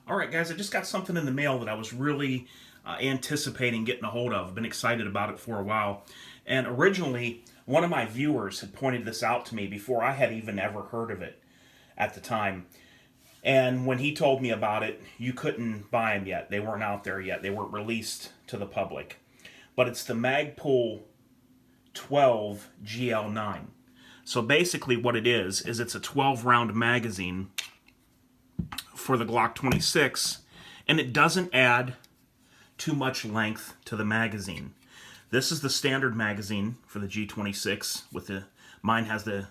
All right, guys, I just got something in the mail that I was really anticipating getting a hold of. I've been excited about it for a while. And originally, one of my viewers had pointed this out to me before I had even ever heard of it at the time. And when he told me about it, you couldn't buy them yet. They weren't out there yet. They weren't released to the public. But it's the Magpul 12 GL9. So basically what it is it's a 12-round magazine for the Glock 26, and it doesn't add too much length to the magazine. This is the standard magazine for the G26 with mine has the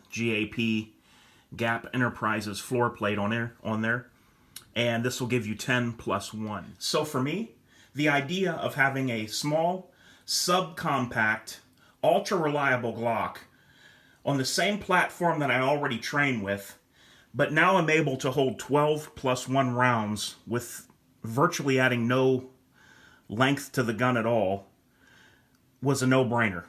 Gap Enterprises floor plate on there, and this will give you 10+1. So for me, the idea of having a small, subcompact, ultra-reliable Glock on the same platform that I already train with, but now I'm able to hold 12+1 rounds with virtually adding no length to the gun at all, was a no-brainer.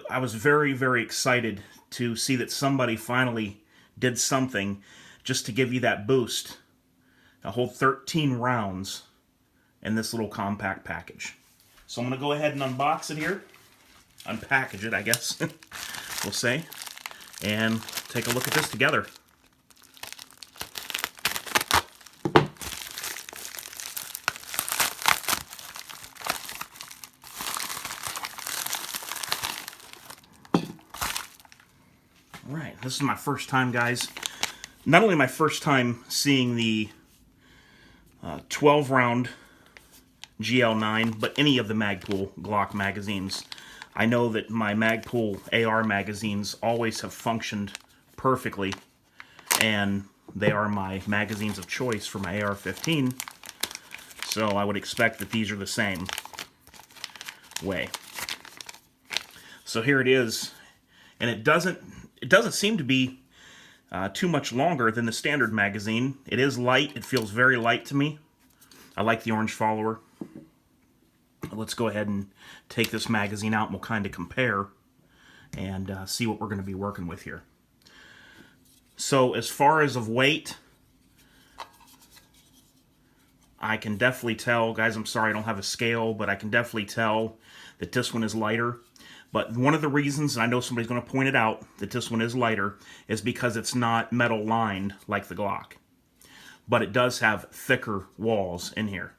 I was very, very excited to see that somebody finally did something just to give you that boost. A whole 13 rounds in this little compact package. So I'm going to go ahead and unbox it here. Unpackage it, I guess, we'll say. And take a look at this together. Alright, this is my first time, guys. Not only my first time seeing the 12-round GL9, but any of the Magpul Glock magazines. I know that my Magpul AR magazines always have functioned perfectly, and they are my magazines of choice for my AR-15, so I would expect that these are the same way. So here it is, and it doesn't seem to be too much longer than the standard magazine. It is light. It feels very light to me. I like the orange follower. Let's go ahead and take this magazine out and we'll kind of compare and see what we're going to be working with here. So as far as of weight, I can definitely tell, guys, I'm sorry I don't have a scale, but I can definitely tell that this one is lighter. But one of the reasons, and I know somebody's going to point it out, that this one is lighter, is because it's not metal lined like the Glock. But it does have thicker walls in here.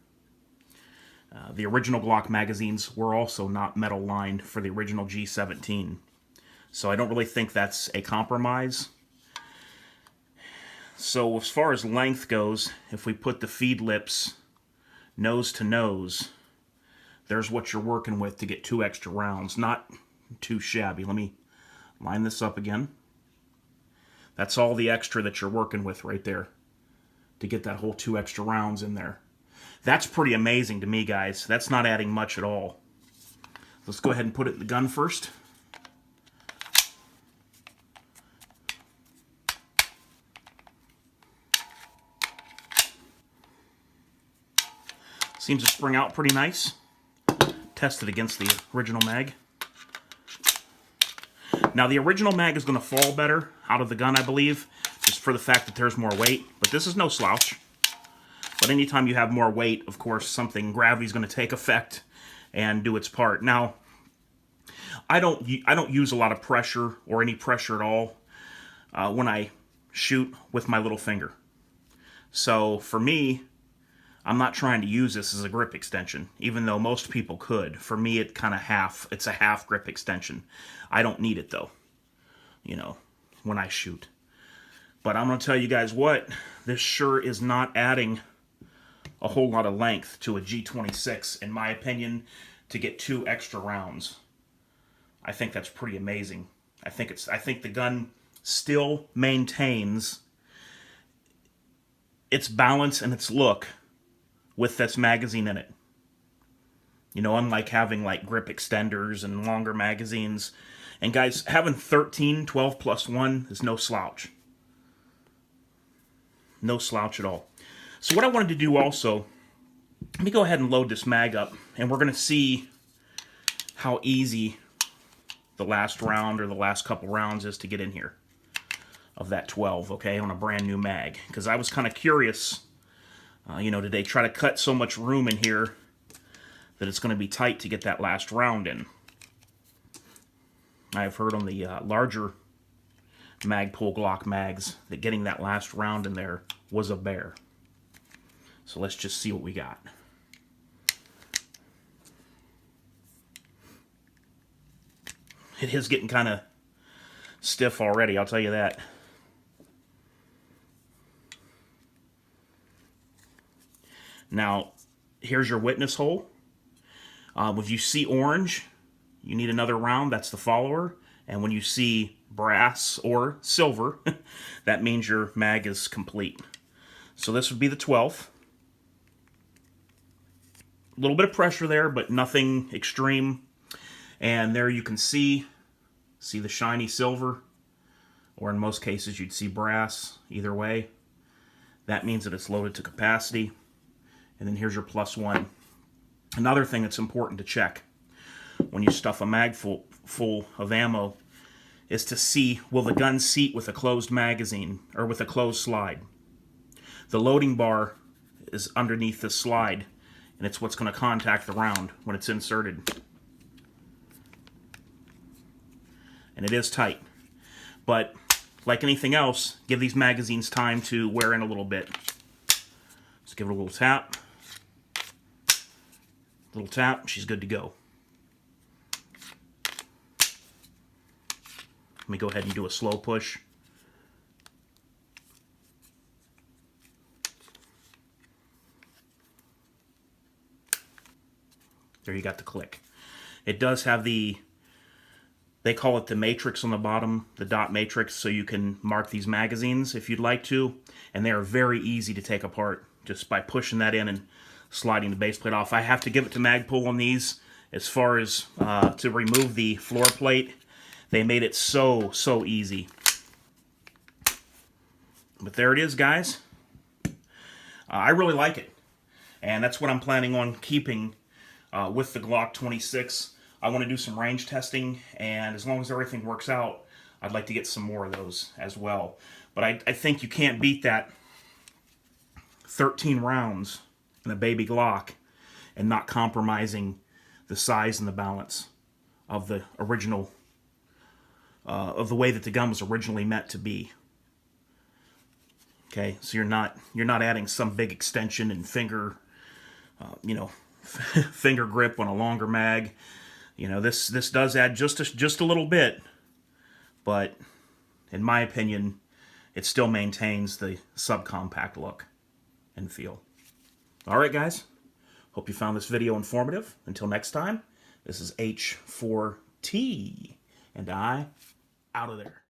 The original Glock magazines were also not metal lined for the original G17. So I don't really think that's a compromise. So as far as length goes, if we put the feed lips nose to nose, there's what you're working with to get 2 extra rounds. Not too shabby. Let me line this up again. That's all the extra that you're working with right there to get that whole 2 extra rounds in there. That's pretty amazing to me, guys. That's not adding much at all. Let's go ahead and put it in the gun first. Seems to spring out pretty nice. Test it against the original mag. Now the original mag is going to fall better out of the gun, I believe, just for the fact that there's more weight. But this is no slouch. But anytime you have more weight, of course, gravity's going to take effect and do its part. Now, I don't use a lot of pressure or any pressure at all when I shoot with my little finger. So for me, I'm not trying to use this as a grip extension, even though most people could. For me, it's a half grip extension. I don't need it though, when I shoot. But I'm going to tell you guys what, this sure is not adding a whole lot of length to a G26, in my opinion, to get 2 extra rounds. I think that's pretty amazing. I think the gun still maintains its balance and its look with this magazine in it. Unlike having like grip extenders and longer magazines. And guys, having 12+1 is no slouch. No slouch at all. So what I wanted to do also, let me go ahead and load this mag up, and we're going to see how easy the last round or the last couple rounds is to get in here of that 12, okay, on a brand new mag. Because I was kind of curious You know, did they try to cut so much room in here that it's going to be tight to get that last round in? I've heard on the larger Magpul Glock mags that getting that last round in there was a bear. So let's just see what we got. It is getting kind of stiff already, I'll tell you that. Now, here's your witness hole. If you see orange, you need another round, that's the follower. And when you see brass or silver, that means your mag is complete. So this would be the 12th. A little bit of pressure there, but nothing extreme. And there you can see the shiny silver, or in most cases you'd see brass, either way. That means that it's loaded to capacity. And then here's your +1. Another thing that's important to check when you stuff a mag full of ammo is to see, will the gun seat with a closed magazine or with a closed slide? The loading bar is underneath the slide, and it's what's going to contact the round when it's inserted. And it is tight. But like anything else, give these magazines time to wear in a little bit. Just give it a little tap. Little tap, she's good to go. Let me go ahead and do a slow push. There you got the click. It does have the, they call it the matrix on the bottom, the dot matrix, so you can mark these magazines if you'd like to, and they are very easy to take apart just by pushing that in and sliding the base plate off. I have to give it to Magpul on these as far as to remove the floor plate. They made it so easy. But there it is, guys. I really like it, and that's what I'm planning on keeping with the Glock 26. I want to do some range testing, and as long as everything works out, I'd like to get some more of those as well. But I think you can't beat that 13 rounds in a baby Glock and not compromising the size and the balance of the original, of the way that the gun was originally meant to be. Okay, so you're not adding some big extension and finger, you know, finger grip on a longer mag. You know, this does add just a little bit, but in my opinion, it still maintains the subcompact look and feel. All right, guys. Hope you found this video informative. Until next time, this is H4T, and I out of there.